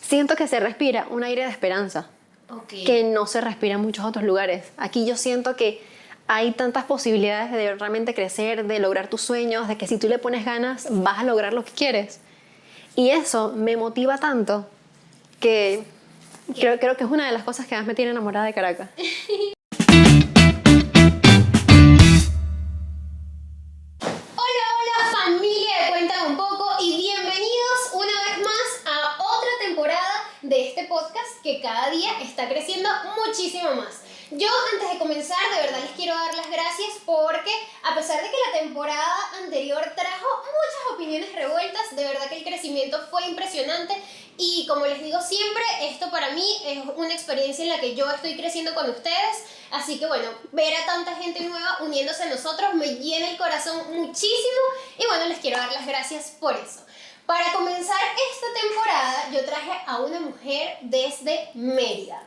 siento que se respira un aire de esperanza que no se respira en muchos otros lugares. Aquí yo siento que hay tantas posibilidades de realmente crecer, de lograr tus sueños, de que si tú le pones ganas vas a lograr lo que quieres. Y eso me motiva tanto que creo que es una de las cosas que más me tiene enamorada de Caracas. Hola familia de Cuéntame un poco y bienvenidos una vez más a otra temporada de este podcast que cada día está creciendo muchísimo más. Yo antes de comenzar de verdad les quiero dar las gracias porque a pesar de que la temporada anterior trajo muchas opiniones revueltas, de verdad que el crecimiento fue impresionante y como les digo siempre, esto para mí es una experiencia en la que yo estoy creciendo con ustedes. Así que bueno, ver a tanta gente nueva uniéndose a nosotros me llena el corazón muchísimo y bueno, les quiero dar las gracias por eso. Para comenzar esta temporada yo traje a una mujer desde Mérida.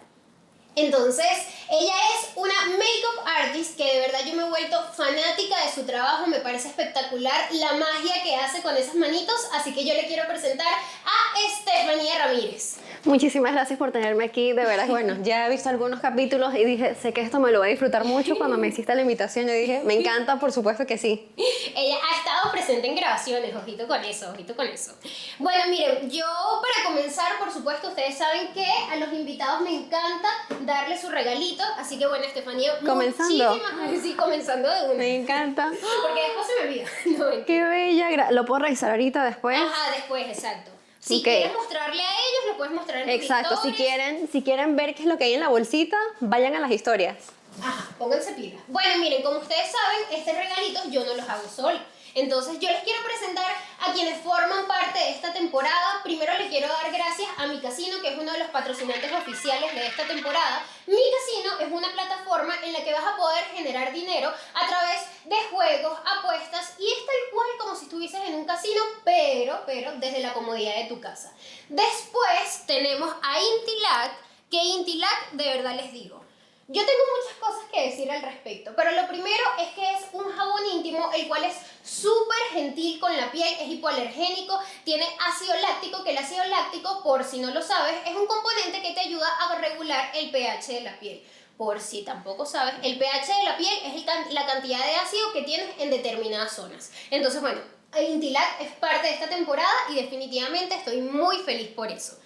Entonces, ella es una make-up artist que de verdad yo me he vuelto fanática de su trabajo, me parece espectacular la magia que hace con esas manitos, así que yo le quiero presentar a Estefanía Ramírez. Muchísimas gracias por tenerme aquí, de verdad. Bueno, ya he visto algunos capítulos y dije, sé que esto me lo voy a disfrutar mucho. Cuando me hiciste la invitación, yo dije, me encanta, por supuesto que sí. Ella ha estado presente en grabaciones, ojito con eso, ojito con eso. Bueno, miren, yo para comenzar, por supuesto, ustedes saben que a los invitados me encanta darle su regalito, así que bueno, Estefanía, ¿Comenzando? Sí, comenzando de una. Me encanta. Porque después se me olvida. No, Qué bella, ¿lo puedo revisar ahorita después? ajá, después, exacto. Si Okay. quieres mostrarle a ellos, lo puedes mostrar en tus Exacto, si historias. quieren ver qué es lo que hay en la bolsita, vayan a las historias. Ajá, pónganse pila. Bueno, miren, como ustedes saben, estos regalitos yo no los hago sola. Entonces yo les quiero presentar a quienes forman parte de esta temporada. Primero les quiero dar gracias a Mi Casino, que es uno de los patrocinantes oficiales de esta temporada. Mi Casino es una plataforma en la que vas a poder generar dinero a través de juegos, apuestas y es tal cual como si estuvieses en un casino, pero desde la comodidad de tu casa. Después tenemos a Intilac, que Intilac, de verdad les digo, yo tengo muchas cosas que decir al respecto, pero lo primero es que es un jabón íntimo, el cual es súper gentil con la piel, es hipoalergénico, tiene ácido láctico, que el ácido láctico, por si no lo sabes, es un componente que te ayuda a regular el pH de la piel. Por si tampoco sabes, el pH de la piel es la cantidad de ácido que tienes en determinadas zonas. Entonces, bueno, Intilac es parte de esta temporada y definitivamente estoy muy feliz por eso.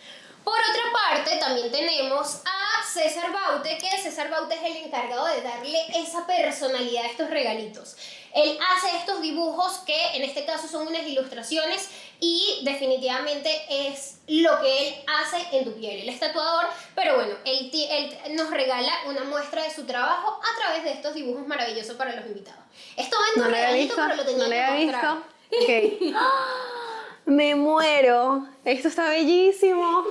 Por otra parte, también tenemos a César Baute, que César Baute es el encargado de darle esa personalidad a estos regalitos. Él hace estos dibujos que en este caso son unas ilustraciones y definitivamente es lo que él hace en tu piel. Él es tatuador, pero bueno, él nos regala una muestra de su trabajo a través de estos dibujos maravillosos para los invitados. Esto va en tu regalito, pero lo tenía que mostrar. Okay. Me muero. Esto está bellísimo.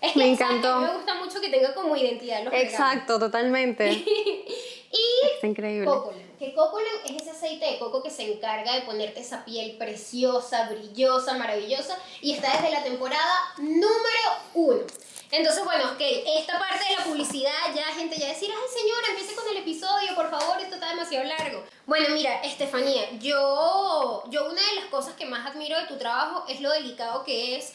Es que me encantó. Me gusta mucho que tenga como identidad los regalos. Exacto, totalmente. Y está increíble. Cocolan, que Cocolan es ese aceite de coco que se encarga de ponerte esa piel preciosa, brillosa, maravillosa y está desde la temporada número 1. Entonces, bueno, ok, esta parte de la publicidad ya gente ya decir, ay señora, empiece con el episodio, por favor, esto está demasiado largo. Bueno, mira, Estefanía, yo una de las cosas que más admiro de tu trabajo es lo delicado que es.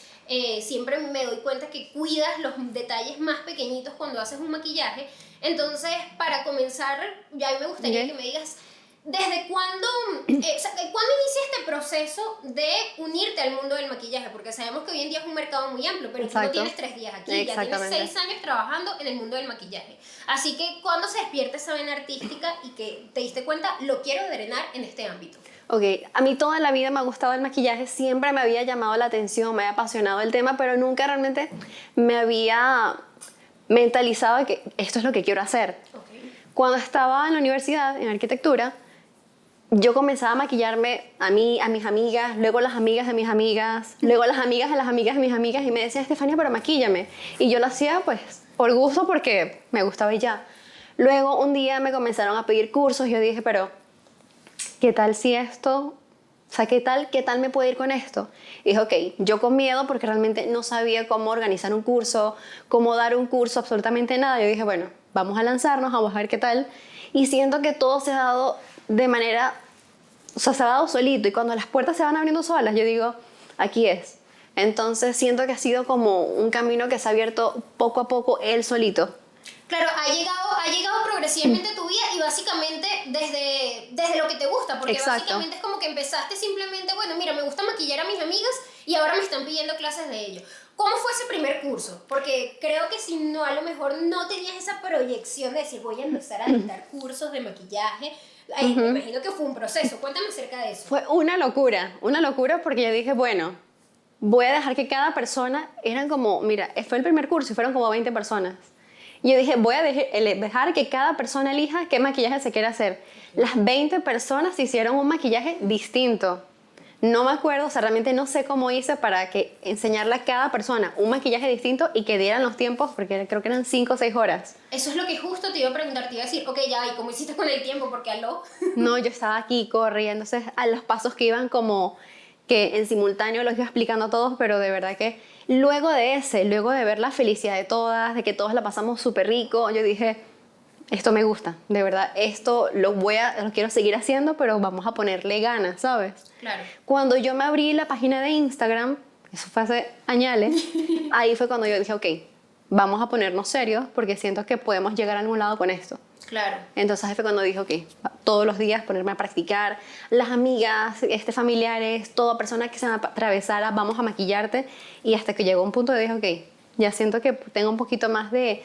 Siempre me doy cuenta que cuidas los detalles más pequeñitos cuando haces un maquillaje. Entonces, para comenzar, ya me gustaría que me digas, ¿desde cuándo inicia este proceso de unirte al mundo del maquillaje? Porque sabemos que hoy en día es un mercado muy amplio, pero tú no tienes 3 días aquí, ya tienes 6 años trabajando en el mundo del maquillaje. Así que, ¿cuándo se despierta esa vena artística y que te diste cuenta, lo quiero drenar en este ámbito? Ok, a mí toda la vida me ha gustado el maquillaje, siempre me había llamado la atención, me había apasionado el tema, pero nunca realmente me había mentalizado que esto es lo que quiero hacer. Okay. Cuando estaba en la universidad, en arquitectura, yo comenzaba a maquillarme a mí, a mis amigas, luego las amigas de mis amigas, luego las amigas de las amigas de mis amigas y me decían, Estefanía, pero maquíllame. Y yo lo hacía pues por gusto porque me gustaba y ya. Luego un día me comenzaron a pedir cursos y yo dije, pero ¿qué tal si esto? O sea, ¿qué tal me puede ir con esto? Y dije, ok, yo con miedo porque realmente no sabía cómo organizar un curso, cómo dar un curso, absolutamente nada. Yo dije, bueno, vamos a lanzarnos, vamos a ver qué tal. Y siento que todo se ha dado de manera, o sea, se ha dado solito. Y cuando las puertas se van abriendo solas, yo digo, aquí es. Entonces siento que ha sido como un camino que se ha abierto poco a poco él solito. Claro, ha llegado progresivamente a tu vida y básicamente desde lo que te gusta, porque Exacto. básicamente es como que empezaste simplemente, bueno, mira, me gusta maquillar a mis amigas y ahora me están pidiendo clases de ello. ¿Cómo fue ese primer curso? Porque creo que si no, a lo mejor no tenías esa proyección de decir, voy a empezar a dictar cursos de maquillaje. Me imagino que fue un proceso. Cuéntame acerca de eso. Fue una locura porque yo dije, bueno, voy a dejar que cada persona, eran como, mira, fue el primer curso y fueron como 20 personas. Y yo dije, voy a dejar que cada persona elija qué maquillaje se quiere hacer. Las 20 personas hicieron un maquillaje distinto. No me acuerdo, o sea, realmente no sé cómo hice para que enseñarle a cada persona un maquillaje distinto y que dieran los tiempos, porque creo que eran 5 o 6 horas. Eso es lo que justo te iba a preguntar, te iba a decir, ok, ya, ¿y cómo hiciste con el tiempo? Porque aló. No, yo estaba aquí corriendo, entonces a los pasos que iban como que en simultáneo los iba explicando a todos, pero de verdad que luego de ver la felicidad de todas, de que todos la pasamos súper rico, yo dije, esto me gusta, de verdad, esto lo quiero seguir haciendo, pero vamos a ponerle ganas, ¿sabes? Claro. Cuando yo me abrí la página de Instagram, eso fue hace añales, ahí fue cuando yo dije, ok, vamos a ponernos serios porque siento que podemos llegar a algún lado con esto. Claro. Entonces ahí fue cuando dije, ok, todos los días ponerme a practicar, las amigas, familiares, toda persona que se me atravesara, vamos a maquillarte, y hasta que llegó un punto de dije, ok, ya siento que tengo un poquito más de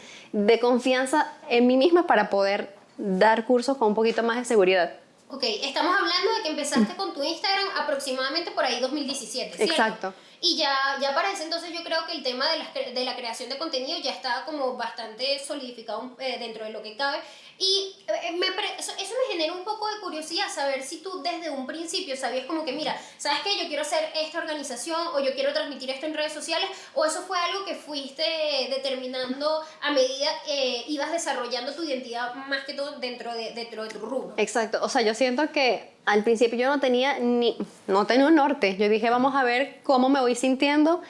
confianza en mí misma para poder dar cursos con un poquito más de seguridad. Ok, estamos hablando de que empezaste con tu Instagram aproximadamente por ahí 2017, ¿cierto? Exacto. Y ya para ese entonces yo creo que el tema de la creación de contenido ya estaba como bastante solidificado dentro de lo que cabe. Y eso me genera un poco de curiosidad saber si tú desde un principio sabías como que, mira, ¿sabes qué? Yo quiero hacer esta organización o yo quiero transmitir esto en redes sociales, o eso fue algo que fuiste determinando a medida que ibas desarrollando tu identidad más que todo dentro de tu rubro. Exacto, o sea, yo siento que al principio yo no tenía un norte. Yo dije, vamos a ver cómo me voy sintiendo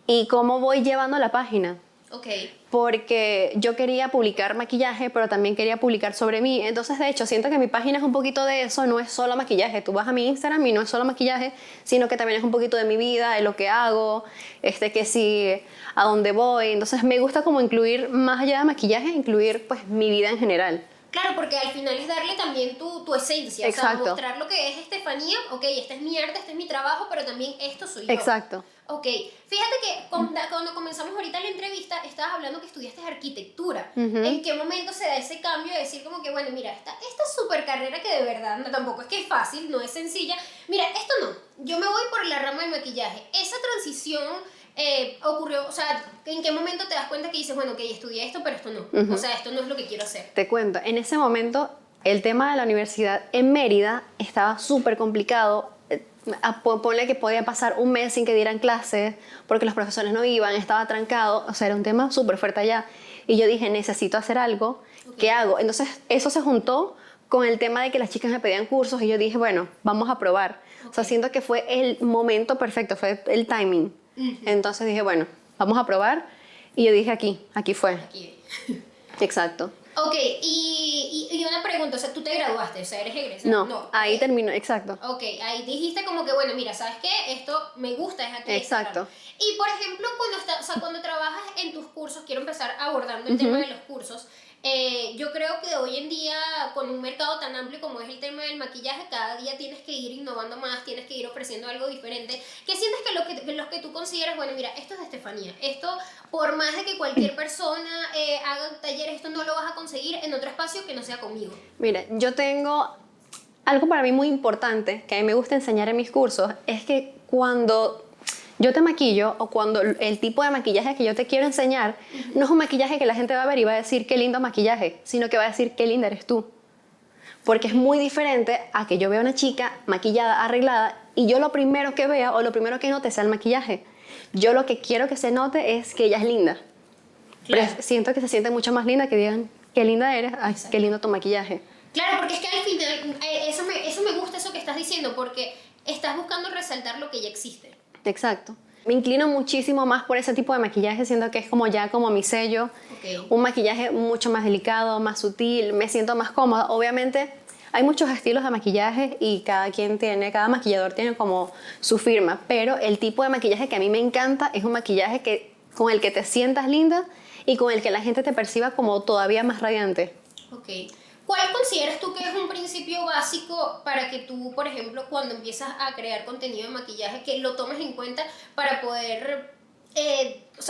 y cómo voy llevando la página. Ok. Porque yo quería publicar maquillaje, pero también quería publicar sobre mí. Entonces, de hecho, siento que mi página es un poquito de eso, no es solo maquillaje. Tú vas a mi Instagram y no es solo maquillaje, sino que también es un poquito de mi vida, de lo que hago, que sí, a dónde voy. Entonces, me gusta como incluir, más allá de maquillaje, incluir pues mi vida en general. Claro, porque al final es darle también tu esencia. Exacto. O sea, mostrar lo que es Estefanía. Ok, este es mi arte, este es mi trabajo, pero también esto soy yo. Exacto. Ok, fíjate que cuando comenzamos ahorita la entrevista, estabas hablando que estudiaste arquitectura. ¿En qué momento se da ese cambio de decir como que, bueno, mira, esta super carrera que de verdad tampoco es que es fácil, no es sencilla. Mira, esto no, yo me voy por la rama del maquillaje. Esa transición ocurrió, o sea, ¿en qué momento te das cuenta que dices, bueno, ok, estudié esto, pero esto no? O sea, esto no es lo que quiero hacer. Te cuento, en ese momento el tema de la universidad en Mérida estaba súper complicado. Ponle que podía pasar un mes sin que dieran clases porque los profesores no iban, estaba trancado, o sea, era un tema súper fuerte allá. Y yo dije, necesito hacer algo, ¿qué hago? Entonces eso se juntó con el tema de que las chicas me pedían cursos y yo dije, bueno, vamos a probar. O sea, siento que fue el momento perfecto, fue el timing. Entonces dije, bueno, vamos a probar, y yo dije, aquí fue. Aquí. Exacto. Ok, y una pregunta, o sea, ¿tú te graduaste? O sea, ¿eres egresada? No, ahí terminó, exacto. Ok, ahí dijiste como que, bueno, mira, ¿sabes qué? Esto me gusta, es aquí. Exacto. Y, por ejemplo, cuando trabajas en tus cursos, quiero empezar abordando el tema de los cursos. Yo creo que hoy en día, con un mercado tan amplio como es el tema del maquillaje, cada día tienes que ir innovando más, tienes que ir ofreciendo algo diferente. ¿Qué sientes que los que tú consideras, bueno, mira, esto es de Estefanía, esto, por más de que cualquier persona haga talleres, esto no lo vas a conseguir en otro espacio que no sea conmigo? Mira, yo tengo algo para mí muy importante que a mí me gusta enseñar en mis cursos, es que cuando yo te maquillo, o cuando el tipo de maquillaje que yo te quiero enseñar no es un maquillaje que la gente va a ver y va a decir qué lindo maquillaje, sino que va a decir qué linda eres tú. Porque es muy diferente a que yo vea una chica maquillada, arreglada, y yo lo primero que vea o lo primero que note sea el maquillaje. Yo lo que quiero que se note es que ella es linda. Claro. Pero siento que se siente mucho más linda que digan qué linda eres, ay, qué lindo tu maquillaje. Claro, porque es que al final, eso me gusta eso que estás diciendo, porque estás buscando resaltar lo que ya existe. Exacto. Me inclino muchísimo más por ese tipo de maquillaje, siento que es como mi sello. Okay. Un maquillaje mucho más delicado, más sutil, me siento más cómoda. Obviamente hay muchos estilos de maquillaje y cada maquillador tiene como su firma, pero el tipo de maquillaje que a mí me encanta es un maquillaje con el que te sientas linda y con el que la gente te perciba como todavía más radiante. Ok. ¿Cuál consideras tú que es un principio básico para que tú, por ejemplo, cuando empiezas a crear contenido de maquillaje, que lo tomes en cuenta para poder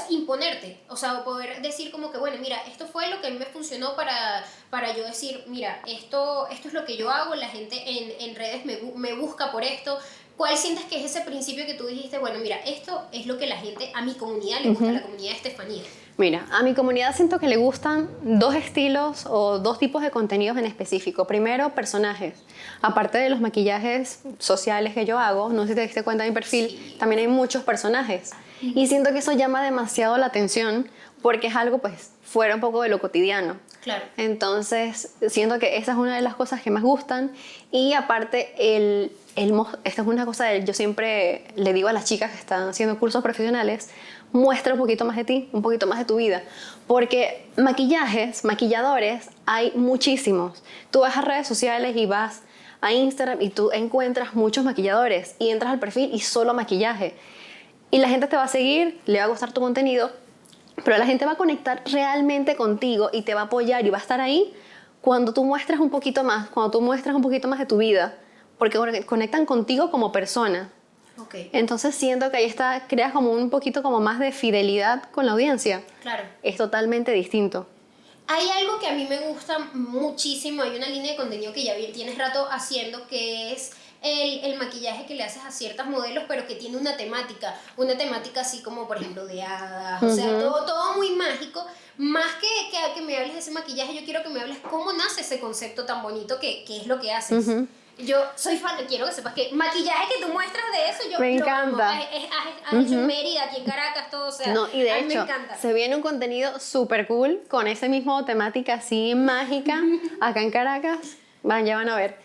imponerte? O sea, poder decir como que, bueno, mira, esto fue lo que a mí me funcionó para yo decir, mira, esto es lo que yo hago, la gente en redes me busca por esto. ¿Cuál sientes que es ese principio que tú dijiste, bueno, mira, esto es lo que la gente, a mi comunidad le gusta, a la comunidad de Estefanía? Mira, a mi comunidad siento que le gustan dos estilos o dos tipos de contenidos en específico. Primero, personajes. Aparte de los maquillajes sociales que yo hago, no sé si te diste cuenta de mi perfil, Sí. también hay muchos personajes. Y siento que eso llama demasiado la atención porque es algo pues fuera un poco de lo cotidiano. Claro. Entonces, siento que esa es una de las cosas que más gustan. Y aparte, esta es una cosa yo siempre le digo a las chicas que están haciendo cursos profesionales, muestra un poquito más de ti, un poquito más de tu vida. Porque maquilladores, hay muchísimos. Tú vas a redes sociales y vas a Instagram y tú encuentras muchos maquilladores y entras al perfil y solo maquillaje. Y la gente te va a seguir, le va a gustar tu contenido, pero la gente va a conectar realmente contigo y te va a apoyar y va a estar ahí cuando tú muestras un poquito más, cuando tú muestras un poquito más de tu vida, porque conectan contigo como persona. Ok. Entonces siento que ahí creas como un poquito como más de fidelidad con la audiencia. Claro. Es totalmente distinto. Hay algo que a mí me gusta muchísimo, hay una línea de contenido que ya tienes rato haciendo, que es el maquillaje que le haces a ciertas modelos, pero que tiene una temática así como, por ejemplo, de hadas, o sea, todo muy mágico. Más que me hables de ese maquillaje, yo quiero que me hables cómo nace ese concepto tan bonito que es lo que haces. Yo soy fan, quiero que sepas que maquillaje que tú muestras de eso, yo Me lo amo. encanta. Has hecho en Mérida, aquí en Caracas, todo, o sea, No, y de a mí me hecho, encanta. se viene un contenido súper cool con esa misma temática así mágica acá en Caracas. Ya van a ver.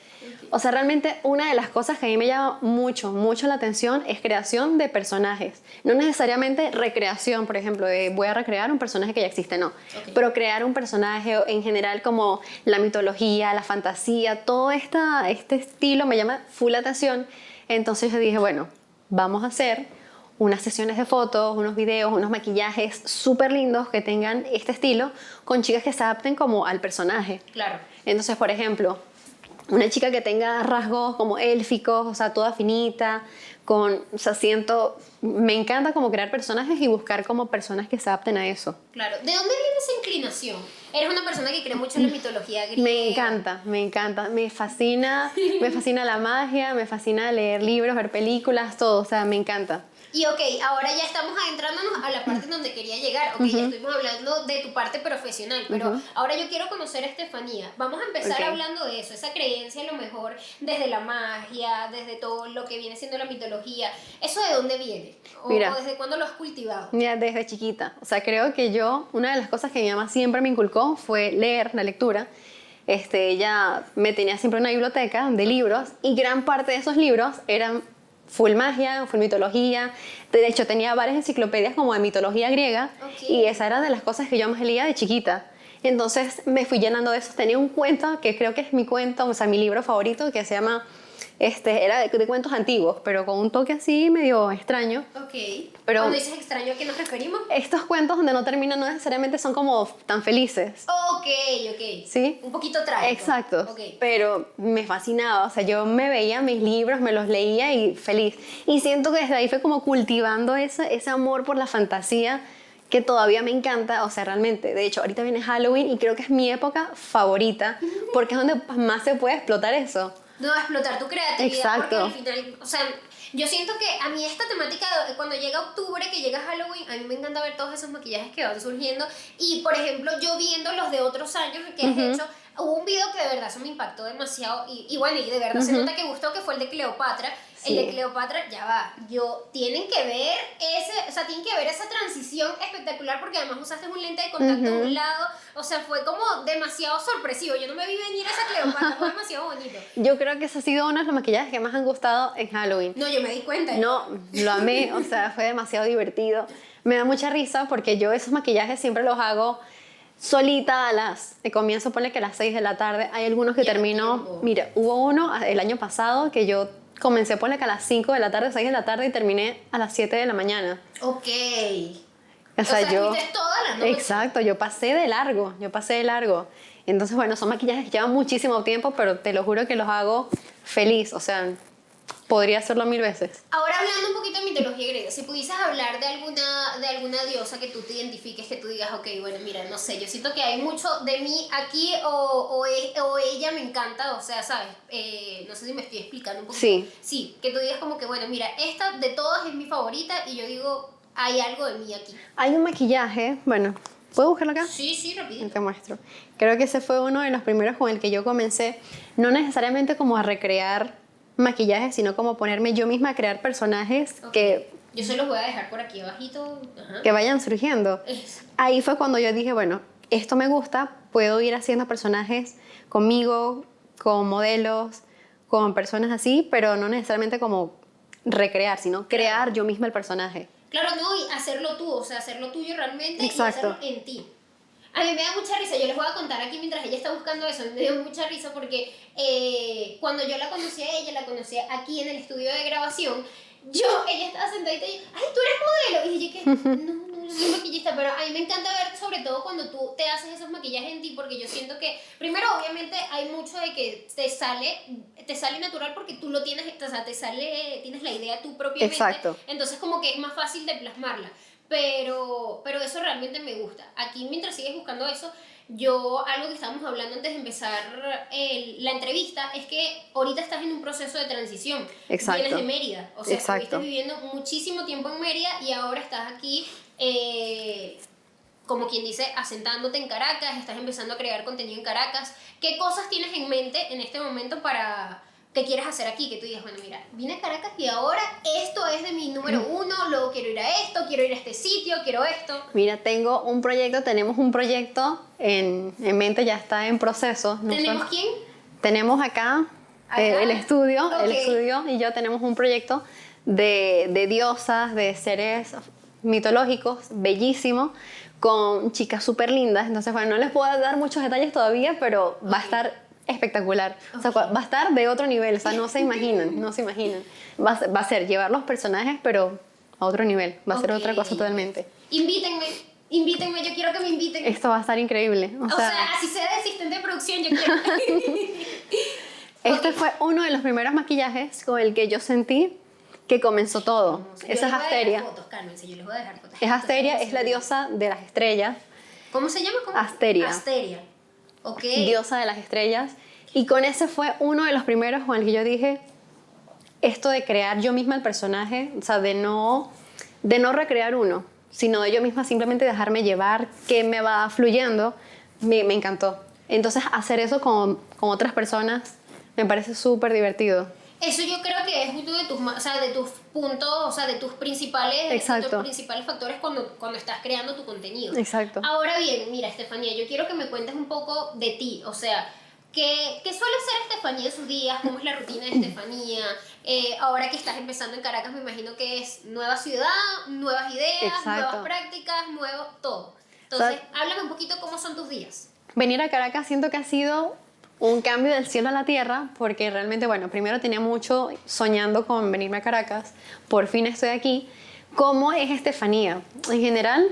O sea, realmente una de las cosas que a mí me llama mucho la atención es creación de personajes. No necesariamente recreación, por ejemplo, de voy a recrear un personaje que ya existe, no. Ok. Pero crear un personaje en general como la mitología, la fantasía, todo este estilo me llama full la atención. Entonces yo dije, bueno, vamos a hacer unas sesiones de fotos, unos videos, unos maquillajes súper lindos que tengan este estilo con chicas que se adapten como al personaje. Claro. Entonces, por ejemplo, una chica que tenga rasgos como élficos, o sea, toda finita, o sea, me encanta como crear personajes y buscar como personas que se adapten a eso. Claro. ¿De dónde viene esa inclinación? Eres una persona que cree mucho en la mitología griega. Me encanta, me fascina la magia, me fascina leer libros, ver películas, todo, o sea, me encanta. Y ok, ahora ya estamos adentrándonos a la parte en donde quería llegar. Ok, ya estuvimos hablando de tu parte profesional, pero ahora yo quiero conocer a Estefanía. Vamos a empezar hablando de eso, esa creencia a lo mejor desde la magia, desde todo lo que viene siendo la mitología. ¿Eso de dónde viene? ¿O desde cuándo lo has cultivado? Mira, desde chiquita. O sea, creo que una de las cosas que mi mamá siempre me inculcó fue leer, la lectura. Ella me tenía siempre una biblioteca de libros y gran parte de esos libros eran full magia, full mitología. De hecho, tenía varias enciclopedias como de mitología griega y esa era de las cosas que yo más leía de chiquita. Entonces me fui llenando de eso. Tenía un cuento que creo que es mi cuento, o sea, mi libro favorito, que se llama, era de cuentos antiguos, pero con un toque así medio extraño. Ok. Pero cuando dices extraño, ¿a qué nos referimos? estos cuentos donde no terminan no necesariamente son como tan felices. Ok. ¿Sí? Un poquito trágico. Exacto. Okay. Pero me fascinaba. O sea, yo me veía mis libros, me los leía y feliz. Y siento que desde ahí fue como cultivando ese amor por la fantasía que todavía me encanta. O sea, realmente. De hecho, ahorita viene Halloween y creo que es mi época favorita porque es donde más se puede explotar eso. No, explotar tu creatividad. Exacto. Porque al final, o sea, yo siento que a mí esta temática, cuando llega octubre, que llega Halloween, a mí me encanta ver todos esos maquillajes que van surgiendo. Y, por ejemplo, yo viendo los de otros años que has hecho, hubo un video que de verdad eso me impactó demasiado. Y bueno, y de verdad se nota que gustó, que fue el de Cleopatra. Sí. El de Cleopatra, ya va. Tienen que ver tienen que ver esa transición espectacular, porque además usaste un lente de contacto a un lado. O sea, fue como demasiado sorpresivo. Yo no me vi venir esa Cleopatra, fue demasiado bonito. Yo creo que ese ha sido uno de los maquillajes que más han gustado en Halloween. No, yo me di cuenta. No, lo amé, o sea, fue demasiado divertido. Me da mucha risa porque yo esos maquillajes siempre los hago solita comienzo, ponle que a las 6 de la tarde. Hay algunos que Ya no termino, tiempo. mira, hubo uno el año pasado que yo comencé, ponle que a las 5 de la tarde, 6 de la tarde y terminé a las 7 de la mañana. Ok. O sea, yo... fuiste toda la noche. Exacto, yo pasé de largo. Entonces, bueno, son maquillajes que llevan muchísimo tiempo, pero te lo juro que los hago feliz. O sea, podría hacerlo 1000 veces. Ahora hablando un poquito de mitología griega, si pudieses hablar de alguna diosa que tú te identifiques, que tú digas, ok, bueno, mira, no sé, yo siento que hay mucho de mí aquí o ella me encanta, o sea, ¿sabes? No sé si me estoy explicando un poquito. Sí. Sí, que tú digas como que, bueno, mira, esta de todas es mi favorita y yo digo, hay algo de mí aquí. Hay un maquillaje, bueno, ¿puedo buscarlo acá? Sí, rapidito. Te muestro. Creo que ese fue uno de los primeros con el que yo comencé, no necesariamente como a recrear maquillajes, sino como ponerme yo misma a crear personajes Ok. que Yo se los voy a dejar por aquí abajito. Ajá. que vayan surgiendo. Eso. Ahí fue cuando yo dije, bueno, esto me gusta, puedo ir haciendo personajes conmigo, con modelos, con personas así, pero no necesariamente como recrear, sino crear yo misma el personaje. Claro, no, y hacerlo tú, o sea, hacerlo tuyo realmente Exacto. y hacerlo en ti. A mí me da mucha risa, yo les voy a contar aquí mientras ella está buscando eso, me dio mucha risa porque cuando yo la conocí a ella, la conocí aquí en el estudio de grabación, ella estaba sentadita y, ay, tú eres modelo. Y yo que, no, yo soy maquillista, pero a mí me encanta ver sobre todo cuando tú te haces esos maquillajes en ti, porque yo siento que, primero, obviamente, hay mucho de que te sale natural porque tú lo tienes, o sea, tienes la idea tú propiamente. Exacto. Entonces como que es más fácil de plasmarla. Pero eso realmente me gusta. Aquí mientras sigues buscando eso, algo que estábamos hablando antes de empezar la entrevista, es que ahorita estás en un proceso de transición. Exacto. Vienes de Mérida, o sea, Exacto. estuviste viviendo muchísimo tiempo en Mérida y ahora estás aquí, como quien dice, asentándote en Caracas, estás empezando a crear contenido en Caracas. ¿Qué cosas tienes en mente en este momento que quieres hacer aquí? Que tú digas, bueno, mira, vine a Caracas y ahora esto es de mi número uno, luego quiero ir a esto, quiero ir a este sitio, quiero esto. Mira, tenemos un proyecto en mente, ya está en proceso. ¿Tenemos quién? Tenemos acá, Acá. el estudio, Ok. y yo tenemos un proyecto de diosas, de seres mitológicos, bellísimo, con chicas súper lindas. Entonces, bueno, no les puedo dar muchos detalles todavía, pero va a estar espectacular. O sea, va a estar de otro nivel, o sea, no se imaginan. Va a ser llevar los personajes, pero a otro nivel, va a ser otra cosa totalmente. Invítenme, yo quiero que me inviten. Esto va a estar increíble. O sea, así sea de asistente de producción, yo quiero. Este Ok. fue uno de los primeros maquillajes con el que yo sentí que comenzó todo. Yo Esa les es voy a dejar Asteria. fotos, cálmense, yo les voy a dejar fotos. Es Asteria, es la diosa de las estrellas, ¿Cómo se llama? Asteria. Asteria. Ok. diosa de las estrellas. Y con ese fue uno de los primeros con el que yo dije, esto de crear yo misma el personaje, o sea, de no recrear uno, sino de yo misma simplemente dejarme llevar, que me va fluyendo, me encantó. Entonces, hacer eso con otras personas me parece súper divertido. Eso yo creo que es uno de tus puntos, o sea, de tus principales, Exacto. de tus principales factores cuando estás creando tu contenido. Exacto. Ahora bien, mira, Estefanía, yo quiero que me cuentes un poco de ti, o sea, ¿qué suele hacer Estefanía en sus días? ¿Cómo es la rutina de Estefanía? Ahora que estás empezando en Caracas, me imagino que es nueva ciudad, nuevas ideas, Exacto. nuevas prácticas, nuevo todo. Entonces, háblame un poquito cómo son tus días. Venir a Caracas siento que ha sido un cambio del cielo a la tierra, porque realmente, bueno, primero tenía mucho soñando con venirme a Caracas, por fin estoy aquí. ¿Cómo es Estefanía? En general,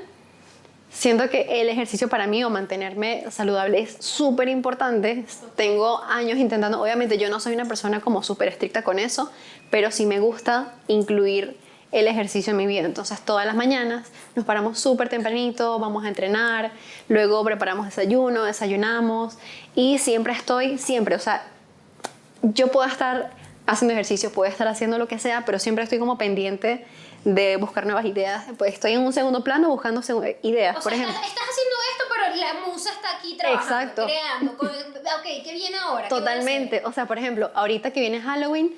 siento que el ejercicio para mí o mantenerme saludable es súper importante. Tengo años intentando, obviamente yo no soy una persona como súper estricta con eso, pero sí me gusta incluir el ejercicio en mi vida. Entonces todas las mañanas nos paramos súper tempranito, vamos a entrenar, luego preparamos desayunamos y siempre, o sea, yo puedo estar haciendo ejercicio, puedo estar haciendo lo que sea, pero siempre estoy como pendiente de buscar nuevas ideas. Pues estoy en un segundo plano buscando ideas, O por sea, ejemplo. estás haciendo esto, pero la musa está aquí trabajando, Exacto. creando. Ok, ¿qué viene ahora? ¿Qué voy a hacer? Totalmente. O sea, por ejemplo, ahorita que viene Halloween,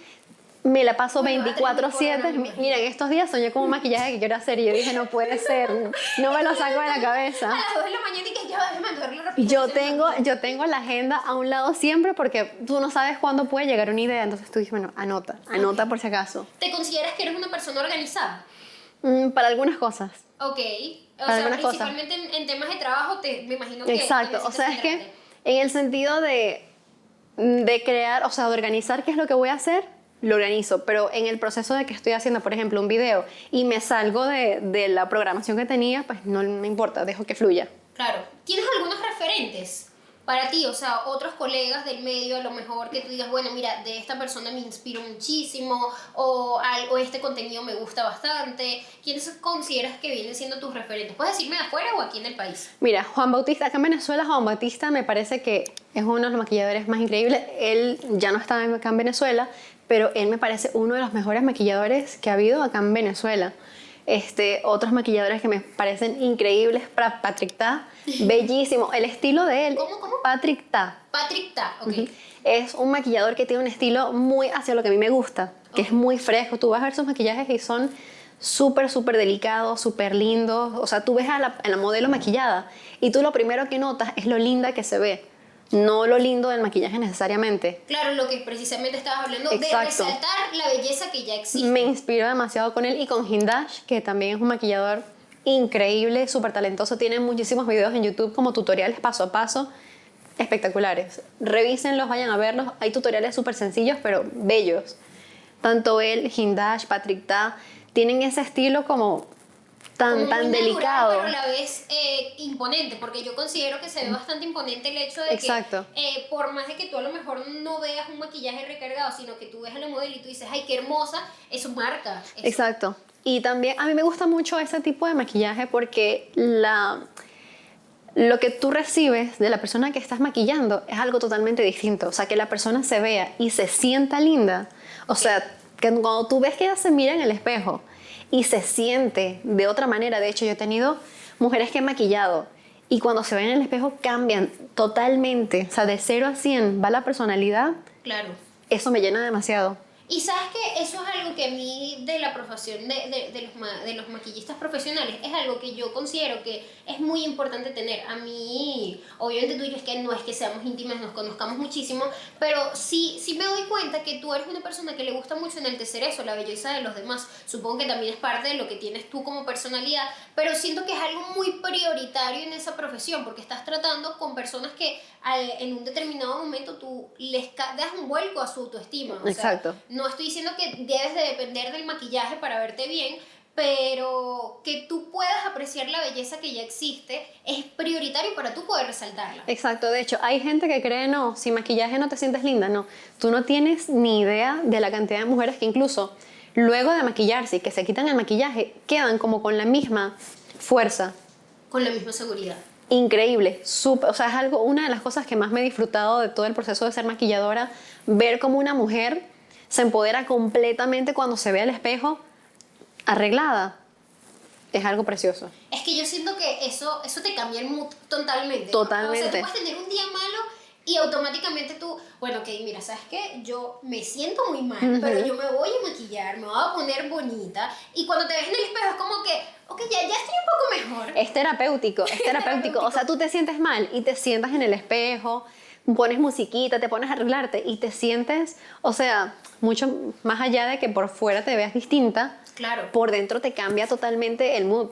me la paso Uy, vas a tener 24/7. corona, me Mira, en estos días soñé con un maquillaje que quiero hacer y yo dije, no puede ser, no me lo saco de la A cabeza. las 2 de la mañana y que ya déjame mandarlo rápido. Yo tengo la agenda a un lado siempre porque tú no sabes cuándo puede llegar una idea. Entonces tú dices, bueno, anota por si acaso. ¿Te consideras que eres una persona organizada? Para algunas cosas. Ok. O para sea, algunas cosas. principalmente en temas de trabajo, me imagino que Exacto, o sea, es que necesitas en el sentido de crear, o sea, de organizar qué es lo que voy a hacer, lo organizo, pero en el proceso de que estoy haciendo, por ejemplo, un video y me salgo de la programación que tenía, pues no me importa, dejo que fluya. Claro. ¿Tienes algunos referentes para ti? O sea, otros colegas del medio, a lo mejor que tú digas, bueno, mira, de esta persona me inspiro muchísimo, o este contenido me gusta bastante. ¿Quiénes consideras que vienen siendo tus referentes? ¿Puedes decirme de afuera o aquí en el país? Mira, Juan Bautista, acá en Venezuela, Juan Bautista me parece que es uno de los maquilladores más increíbles. Él ya no está acá en Venezuela, pero él me parece uno de los mejores maquilladores que ha habido acá en Venezuela. Otros maquilladores que me parecen increíbles, Patrick Ta, bellísimo. El estilo de él, ¿Cómo? Patrick Ta. Patrick Ta, ok. Es un maquillador que tiene un estilo muy hacia lo que a mí me gusta, que es muy fresco. Tú vas a ver sus maquillajes y son súper, súper delicados, súper lindos. O sea, tú ves a la modelo maquillada y tú lo primero que notas es lo linda que se ve, no lo lindo del maquillaje necesariamente. Claro, lo que precisamente estabas hablando, Exacto. de resaltar la belleza que ya existe. Me inspiro demasiado con él y con Hindash, que también es un maquillador increíble, súper talentoso. Tiene muchísimos videos en YouTube como tutoriales paso a paso espectaculares. Revísenlos, vayan a verlos. Hay tutoriales súper sencillos, pero bellos. Tanto él, Hindash, Patrick Ta, tienen ese estilo como Como tan muy delicado. natural, pero a la vez imponente, porque yo considero que se ve bastante imponente el hecho de Exacto. que por más de que tú a lo mejor no veas un maquillaje recargado, sino que tú ves a la modelo y tú dices, ay, qué hermosa, eso marca. Eso. Exacto. Y también a mí me gusta mucho ese tipo de maquillaje porque lo que tú recibes de la persona que estás maquillando es algo totalmente distinto. O sea, que la persona se vea y se sienta linda. O sea, que cuando tú ves que ella se mira en el espejo y se siente de otra manera. De hecho, yo he tenido mujeres que he maquillado y cuando se ven en el espejo cambian totalmente. O sea, de 0 a 100 va la personalidad. Claro. Eso me llena demasiado. Y sabes que eso es algo que a mí de la profesión de los maquillistas profesionales es algo que yo considero que es muy importante tener. A mí, obviamente tú dices que no es que seamos íntimas, nos conozcamos muchísimo, pero sí me doy cuenta que tú eres una persona que le gusta mucho enaltecer eso, la belleza de los demás. Supongo que también es parte de lo que tienes tú como personalidad, pero siento que es algo muy prioritario en esa profesión porque estás tratando con personas que en un determinado momento tú les das un vuelco a su autoestima. O Exacto. sea, no estoy diciendo que debes de depender del maquillaje para verte bien, pero que tú puedas apreciar la belleza que ya existe es prioritario para tú poder resaltarla. Exacto, de hecho, hay gente que cree, no, sin maquillaje no te sientes linda, no. Tú no tienes ni idea de la cantidad de mujeres que incluso luego de maquillarse y que se quitan el maquillaje, quedan como con la misma fuerza. Con la misma seguridad. Increíble, súper, o sea, es algo, una de las cosas que más me he disfrutado de todo el proceso de ser maquilladora, ver cómo una mujer se empodera completamente cuando se ve al espejo arreglada. Es algo precioso. Es que yo siento que eso te cambia el mood totalmente. Totalmente. O sea, tú puedes tener un día malo y automáticamente tú, bueno, ok, mira, ¿sabes qué? Yo me siento muy mal, pero yo me voy a maquillar, me voy a poner bonita. Y cuando te ves en el espejo es como que, ok, ya estoy un poco mejor. Es terapéutico, es terapéutico. O sea, tú te sientes mal y te sientas en el espejo, pones musiquita, te pones a arreglarte y te sientes, o sea, mucho más allá de que por fuera te veas distinta, Claro. por dentro te cambia totalmente el mood.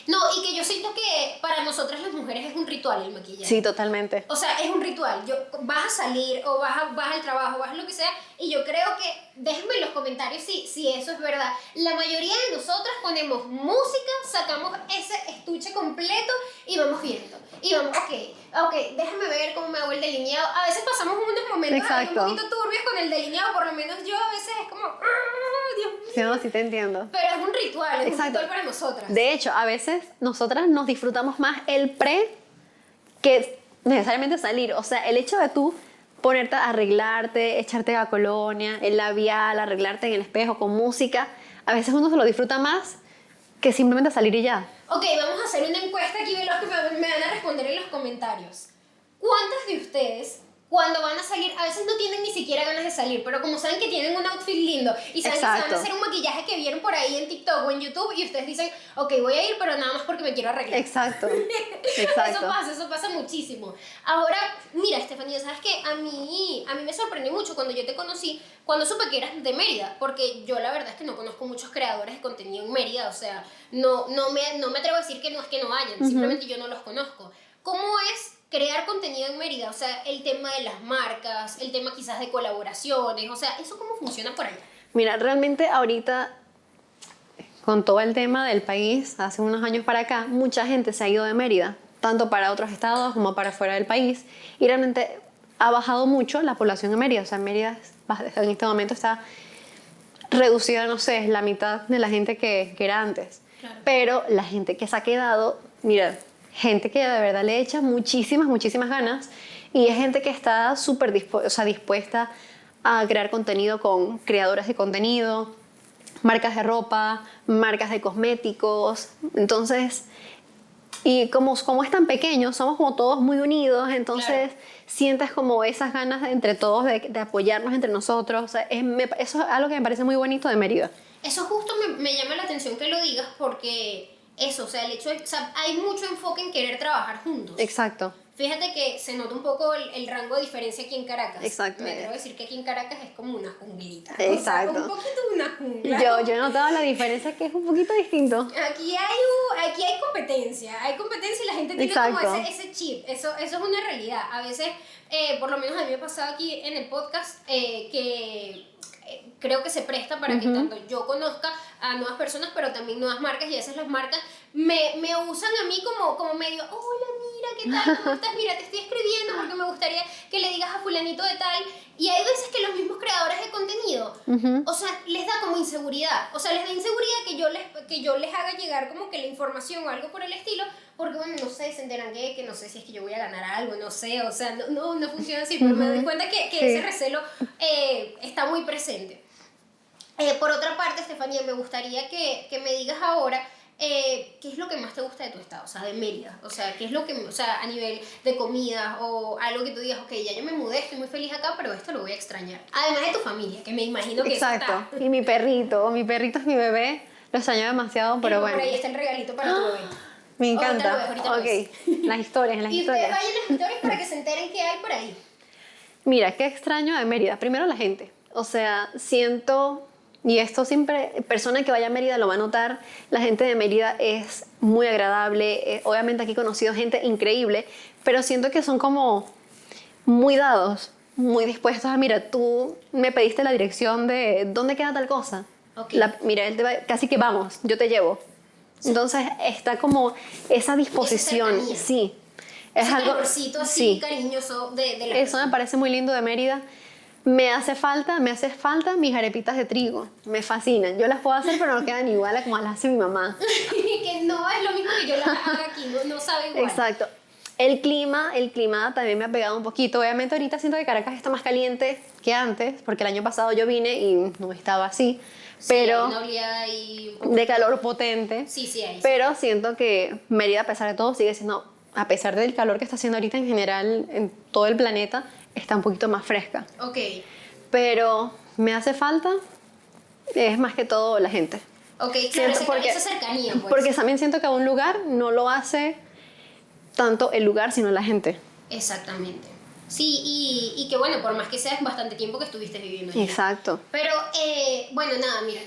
No, y que yo siento que para nosotras las mujeres es un ritual el maquillaje. Sí, totalmente. O sea, es un ritual. Vas a salir o vas al trabajo, vas a lo que sea, y yo creo que, déjenme en los comentarios si eso es verdad. La mayoría de nosotras ponemos música, sacamos ese estuche completo y vamos viendo. Y vamos, ok, déjame ver cómo me hago el delineado. A veces pasamos unos momentos ahí un poquito turbios con el delineado, por lo menos yo a veces es como, Dios mío. Sí, no, sí te entiendo. Pero es un ritual, es un Exacto. ritual para nosotras. De hecho, a veces nosotras nos disfrutamos más el pre que necesariamente salir. O sea, el hecho de tú ponerte a arreglarte, echarte la colonia, el labial, arreglarte en el espejo con música, a veces uno se lo disfruta más que simplemente salir y ya. Ok, vamos a hacer una encuesta aquí de los que me van a responder en los comentarios. ¿Cuántas de ustedes cuando van a salir, a veces no tienen ni siquiera ganas de salir, pero como saben que tienen un outfit lindo y saben que se van a hacer un maquillaje que vieron por ahí en TikTok o en YouTube y ustedes dicen, ok, voy a ir, pero nada más porque me quiero arreglar. Exacto. Eso pasa muchísimo. Ahora, mira, Estefanía, ¿sabes qué? A mí me sorprendió mucho cuando yo te conocí, cuando supe que eras de Mérida, porque yo la verdad es que no conozco muchos creadores de contenido en Mérida, o sea, no me atrevo a decir que no es que no hayan, simplemente yo no los conozco. ¿Cómo es crear contenido en Mérida? O sea, el tema de las marcas, el tema quizás de colaboraciones, o sea, ¿eso cómo funciona por allá? Mira, realmente ahorita, con todo el tema del país, hace unos años para acá, mucha gente se ha ido de Mérida, tanto para otros estados como para fuera del país, y realmente ha bajado mucho la población en Mérida. O sea, Mérida en este momento está reducida, no sé, es la mitad de la gente que era antes. Claro. Pero la gente que se ha quedado, mira, gente que de verdad le echa muchísimas ganas, y es gente que está súper dispuesta a crear contenido con creadores de contenido, marcas de ropa, marcas de cosméticos. Entonces, y como es tan pequeño, somos como todos muy unidos, entonces Claro. sientes como esas ganas entre todos de apoyarnos entre nosotros. O sea, eso es algo que me parece muy bonito de Mérida. Eso justo me llama la atención que lo digas porque eso, o sea, el hecho de, o sea, hay mucho enfoque en querer trabajar juntos. Exacto. Fíjate que se nota un poco el rango de diferencia aquí en Caracas. Exacto. Me atrevo a decir que aquí en Caracas es como una junglita. Exacto. O sea, un poquito de una jungla. Yo he notado la diferencia, que es un poquito distinto. Aquí hay competencia y la gente tiene como Exacto. ese chip, eso es una realidad. A veces, por lo menos a mí me ha pasado aquí en el podcast, que creo que se presta para que tanto yo conozca a nuevas personas, pero también nuevas marcas, y a veces las marcas me usan a mí como medio, hola, mira, ¿qué tal? ¿Cómo estás? Mira, te estoy escribiendo porque me gustaría que le digas a fulanito de tal. Y hay veces que los mismos creadores de contenido, o sea, les da como inseguridad. O sea, les da inseguridad que yo les haga llegar como que la información o algo por el estilo, porque bueno, no sé, se enteran que no sé si es que yo voy a ganar algo, no sé, o sea, no funciona así, pero me doy cuenta que Sí. ese recelo está muy presente. Por otra parte, Estefanía, me gustaría que me digas ahora ¿qué es lo que más te gusta de tu estado? O sea, de Mérida. O sea, ¿qué es lo que, o sea, a nivel de comida o algo que tú digas, ok, ya yo me mudé, estoy muy feliz acá, pero esto lo voy a extrañar? Además de tu familia, que me imagino que Exacto. eso está. Y mi perrito es mi bebé, lo extraño demasiado, pero Por bueno. ahí está el regalito para tu bebé. Me Ahorita encanta. lo ves, ahorita lo ves. Ok, las historias. Y ustedes vayan a las historias para que se enteren qué hay por ahí. Mira, qué extraño de Mérida. Primero, la gente. O sea, siento, y esto siempre, persona que vaya a Mérida lo va a notar, la gente de Mérida es muy agradable. Obviamente aquí he conocido gente increíble, pero siento que son como muy dados, muy dispuestos a, mira, tú me pediste la dirección de dónde queda tal cosa. Ok. Mira, él casi que vamos, yo te llevo. Entonces está como esa disposición, cercanía. sí. Es Ese algo calorcito así sí. cariñoso de la Eso me parece muy lindo de Mérida. Me hace falta mis arepitas de trigo. Me fascinan. Yo las puedo hacer, pero no quedan igual a como las hace mi mamá. que no es lo mismo que yo la haga aquí, no sabe igual. Exacto. El clima también me ha pegado un poquito. Obviamente ahorita siento que Caracas está más caliente que antes, porque el año pasado yo vine y no estaba así. Pero Sí, una oleada ahí de calor potente. Sí, hay. Pero siento que Mérida, a pesar de todo, sigue siendo, a pesar del calor que está haciendo ahorita en general en todo el planeta, está un poquito más fresca. Ok. Pero me hace falta, es más que todo la gente. Ok, claro, Siento esa cercanía, pues. Porque también siento que a un lugar no lo hace tanto el lugar, sino la gente. Exactamente. Sí, y que bueno, por más que sea, es bastante tiempo que estuviste viviendo allí. Exacto. Pero, bueno, nada, mira,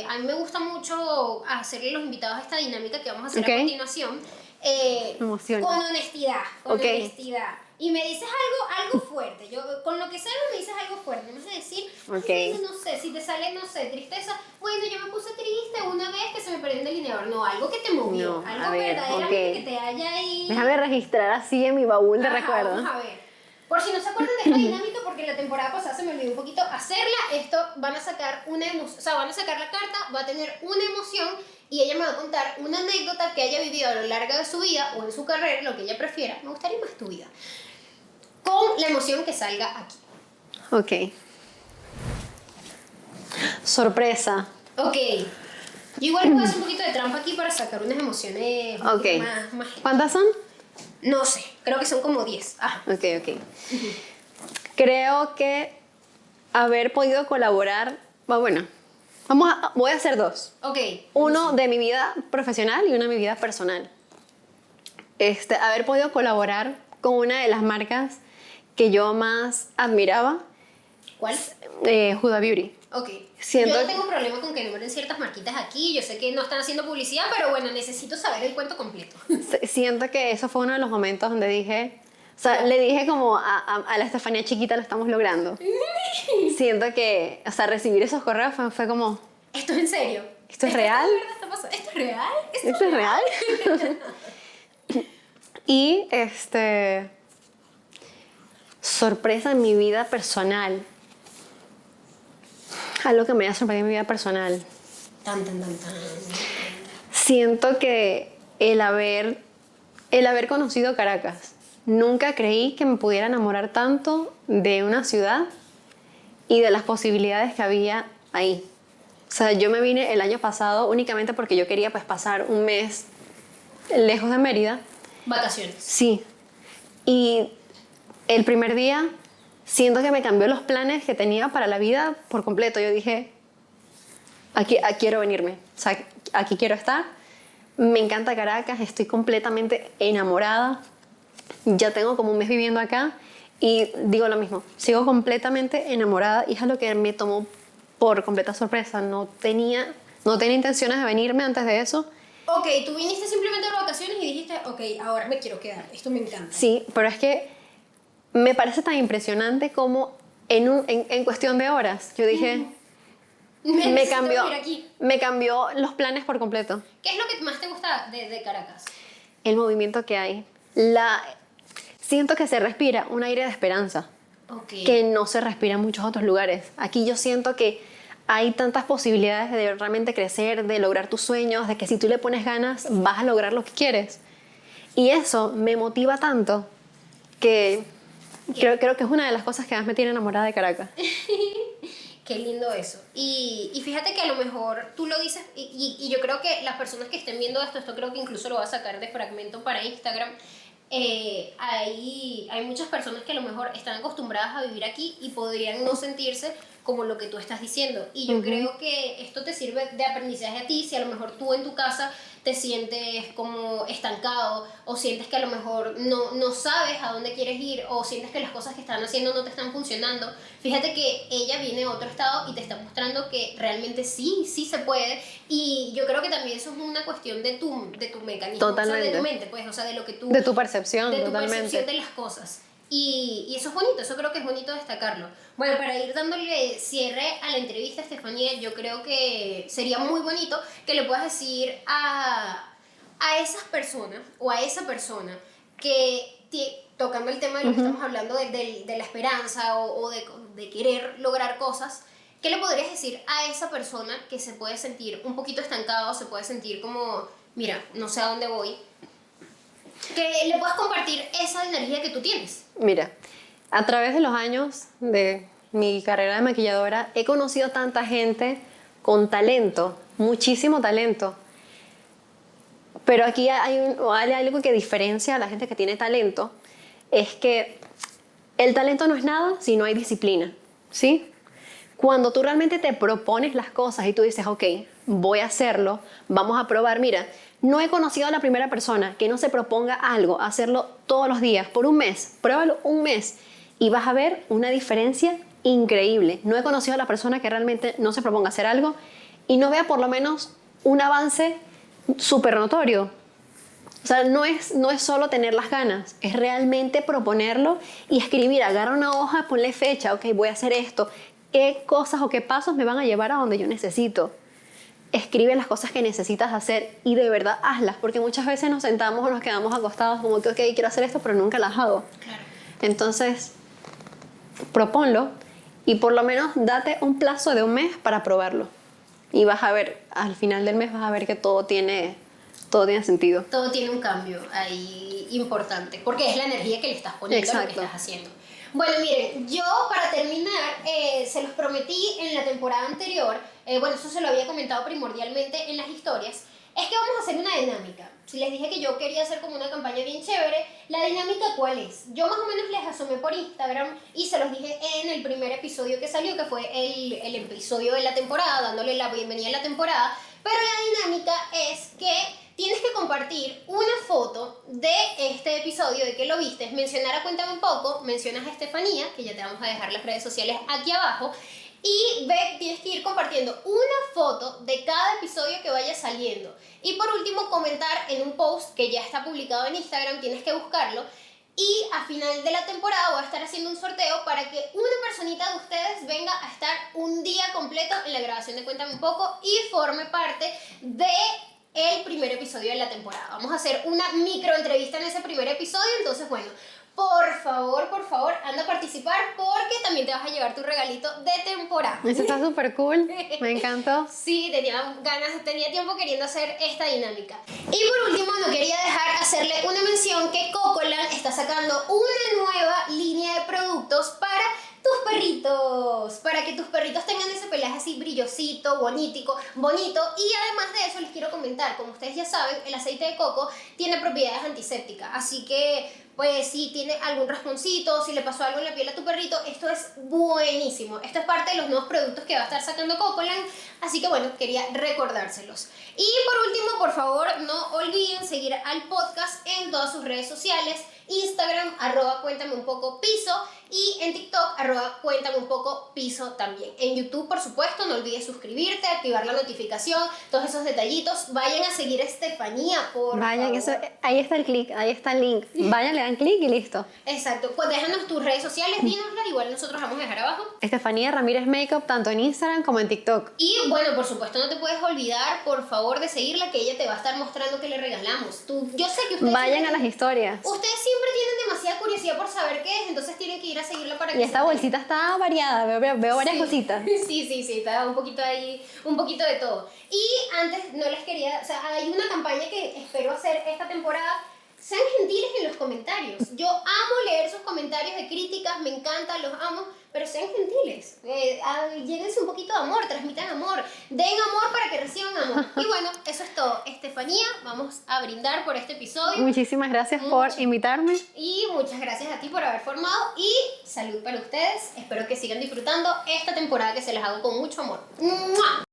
a mí me gusta mucho hacerle a los invitados esta dinámica que vamos a hacer Ok. a continuación. Me emociona. Con honestidad, Ok. honestidad. Y me dices algo fuerte. Yo, con lo que sea, me dices algo fuerte. Me vas a decir, Ok. "Ay, no sé, si te sale, no sé, tristeza. Bueno, yo me puse triste una vez que se me perdió un delineador. No, algo que te movió. No, algo a ver, verdaderamente ok. que te haya ahí. Déjame registrar así en mi baúl de Ajá, recuerdos. Vamos a ver. Por si no se acuerdan de esta dinámica, porque la temporada pasada se me olvidó un poquito hacerla, esto van a sacar una emoción, o sea, van a sacar la carta, va a tener una emoción y ella me va a contar una anécdota que haya vivido a lo largo de su vida o en su carrera, lo que ella prefiera. Me gustaría más tu vida. Con la emoción que salga aquí. Ok. Sorpresa. Ok. Yo igual puedo hacer un poquito de trampa aquí para sacar unas emociones Ok. más. ¿Cuántas son? No sé, creo que son como 10. Ah. Ok. Creo que haber podido colaborar, bueno, voy a hacer dos. Ok. Uno de mi vida profesional y uno de mi vida personal. Haber podido colaborar con una de las marcas que yo más admiraba, ¿Cuál? Huda Beauty. Ok. Siento- Yo no tengo problema con que nombren ciertas marquitas aquí. Yo sé que no están haciendo publicidad, pero bueno, necesito saber el cuento completo. Siento que eso fue uno de los momentos donde dije, o sea, le dije como a la Estefanía chiquita, lo estamos logrando. Siento que, o sea, recibir esos correos fue como, ¿Esto es en serio? ¿esto es real? ¿Esto de verdad está pasando? ¿Esto es real? ¿esto es real? Y sorpresa en mi vida personal. Algo que me haya sorprendido en mi vida personal. Tan, tan, tan, tan. Siento que el haber conocido Caracas, nunca creí que me pudiera enamorar tanto de una ciudad y de las posibilidades que había ahí. O sea, yo me vine el año pasado únicamente porque yo quería pues pasar un mes lejos de Mérida. Vacaciones. Sí. Y el primer día siento que me cambió los planes que tenía para la vida por completo. Yo dije, aquí quiero venirme. O sea, aquí quiero estar. Me encanta Caracas, estoy completamente enamorada. Ya tengo como un mes viviendo acá y digo lo mismo, sigo completamente enamorada y es algo que me tomó por completa sorpresa. No tenía intenciones de venirme antes de eso. Ok, tú viniste simplemente de vacaciones y dijiste, ok, ahora me quiero quedar. Esto me encanta. Sí, pero es que me parece tan impresionante como en cuestión de horas, yo dije, Necesito vivir aquí. me cambió los planes por completo. ¿Qué es lo que más te gusta de Caracas? El movimiento que hay. Siento que se respira un aire de esperanza Ok. que no se respira en muchos otros lugares. Aquí yo siento que hay tantas posibilidades de realmente crecer, de lograr tus sueños, de que si tú le pones ganas vas a lograr lo que quieres. Y eso me motiva tanto que creo que es una de las cosas que más me tiene enamorada de Caracas. Qué lindo eso. Y fíjate que a lo mejor tú lo dices, y yo creo que las personas que estén viendo esto creo que incluso lo va a sacar de fragmento para Instagram. Hay muchas personas que a lo mejor están acostumbradas a vivir aquí y podrían no sentirse como lo que tú estás diciendo. Y yo creo que esto te sirve de aprendizaje a ti. Si a lo mejor tú en tu casa te sientes como estancado o sientes que a lo mejor no sabes a dónde quieres ir o sientes que las cosas que están haciendo no te están funcionando, fíjate que ella viene de otro estado y te está mostrando que realmente sí se puede. Y yo creo que también eso es una cuestión de tu mecanismo, Totalmente. o sea, de tu mente, pues, o sea, de lo que tú... De tu percepción, de tu totalmente. percepción de las cosas. Y eso es bonito, eso creo que es bonito destacarlo. Bueno, para ir dándole cierre a la entrevista, Estefanía, yo creo que sería muy bonito que le puedas decir a esas personas o a esa persona que, tocando el tema de lo que estamos hablando de la esperanza o de querer lograr cosas, ¿qué le podrías decir a esa persona que se puede sentir un poquito estancado, se puede sentir como, mira, no sé a dónde voy? Que le puedas compartir esa energía que tú tienes. Mira, a través de los años de mi carrera de maquilladora he conocido tanta gente con talento, muchísimo talento. Pero aquí hay algo que diferencia a la gente que tiene talento, es que el talento no es nada si no hay disciplina, ¿sí? Cuando tú realmente te propones las cosas y tú dices, ok, voy a hacerlo, vamos a probar, mira, no he conocido a la primera persona que no se proponga algo, hacerlo todos los días, por un mes, pruébalo un mes y vas a ver una diferencia increíble. No he conocido a la persona que realmente no se proponga hacer algo y no vea por lo menos un avance súper notorio. O sea, no es solo tener las ganas, es realmente proponerlo y escribir, agarra una hoja, ponle fecha, ok, voy a hacer esto, qué cosas o qué pasos me van a llevar a donde yo necesito. Escribe las cosas que necesitas hacer y de verdad hazlas, porque muchas veces nos sentamos o nos quedamos acostados como que, ok, quiero hacer esto, pero nunca las hago. Claro. Entonces, proponlo y por lo menos date un plazo de un mes para probarlo. Y vas a ver, al final del mes vas a ver que todo tiene sentido. Todo tiene un cambio ahí importante, porque es la energía que le estás poniendo a lo que Exacto. estás haciendo. Bueno, miren, yo para terminar, se los prometí en la temporada anterior, bueno, eso se lo había comentado primordialmente en las historias, es que vamos a hacer una dinámica. Si les dije que yo quería hacer como una campaña bien chévere, ¿la dinámica cuál es? Yo más o menos les asomé por Instagram y se los dije en el primer episodio que salió, que fue el episodio de la temporada, dándole la bienvenida a la temporada, pero la dinámica es que tienes que compartir una foto de este episodio, de que lo viste, mencionar a Cuéntame un poco, mencionas a Estefanía, que ya te vamos a dejar las redes sociales aquí abajo, y tienes que ir compartiendo una foto de cada episodio que vaya saliendo. Y por último, comentar en un post que ya está publicado en Instagram, tienes que buscarlo. Y a final de la temporada voy a estar haciendo un sorteo para que una personita de ustedes venga a estar un día completo en la grabación de Cuéntame un poco y forme parte de el primer episodio de la temporada. Vamos a hacer una micro entrevista en ese primer episodio, entonces bueno, por favor, anda a participar porque también te vas a llevar tu regalito de temporada. Eso está súper cool, me encantó. Sí, tenía tiempo queriendo hacer esta dinámica. Y por último, no quería dejar hacerle una mención que Cocoland está sacando una nueva línea de productos para tus perritos, para que tus perritos tengan ese pelaje así brillosito, bonito. Y además de eso les quiero comentar, como ustedes ya saben, el aceite de coco tiene propiedades antisépticas, así que pues si tiene algún rasponcito, si le pasó algo en la piel a tu perrito, esto es buenísimo. Esto es parte de los nuevos productos que va a estar sacando Cocoland, así que bueno, quería recordárselos. Y por último, por favor, no olviden seguir al podcast en todas sus redes sociales, Instagram, @cuéntame un poco piso, y en TikTok, @cuéntame un poco piso también. En YouTube, por supuesto, no olvides suscribirte, activar la notificación, todos esos detallitos. Vayan a seguir a Estefanía, por favor. Eso, ahí está el clic, ahí está el link. Vayan, le dan clic y listo. Exacto, pues déjanos tus redes sociales, dínoslas, igual nosotros vamos a dejar abajo. Estefanía Ramírez Makeup, tanto en Instagram como en TikTok. Y bueno, por supuesto, no te puedes olvidar, por favor, de seguirla, que ella te va a estar mostrando qué le regalamos. Yo sé que ustedes... Vayan a las historias. Ustedes siempre tienen demasiada curiosidad por saber qué es, entonces tienen que ir a seguirla para que... Y esta bolsita está variada, veo varias cositas. Sí, está un poquito ahí, un poquito de todo. Y antes no les quería, o sea, hay una campaña que espero hacer esta temporada. Sean gentiles en los comentarios. Yo amo leer sus comentarios de críticas, me encanta, los amo, pero sean gentiles. Llévense un poquito de amor, transmitan amor, den amor para que reciban amor. Y bueno, eso es todo. Estefanía, vamos a brindar por este episodio. Muchísimas gracias por invitarme. Y muchas gracias a ti por haber formado. Y salud para ustedes. Espero que sigan disfrutando esta temporada que se las hago con mucho amor. ¡Mua!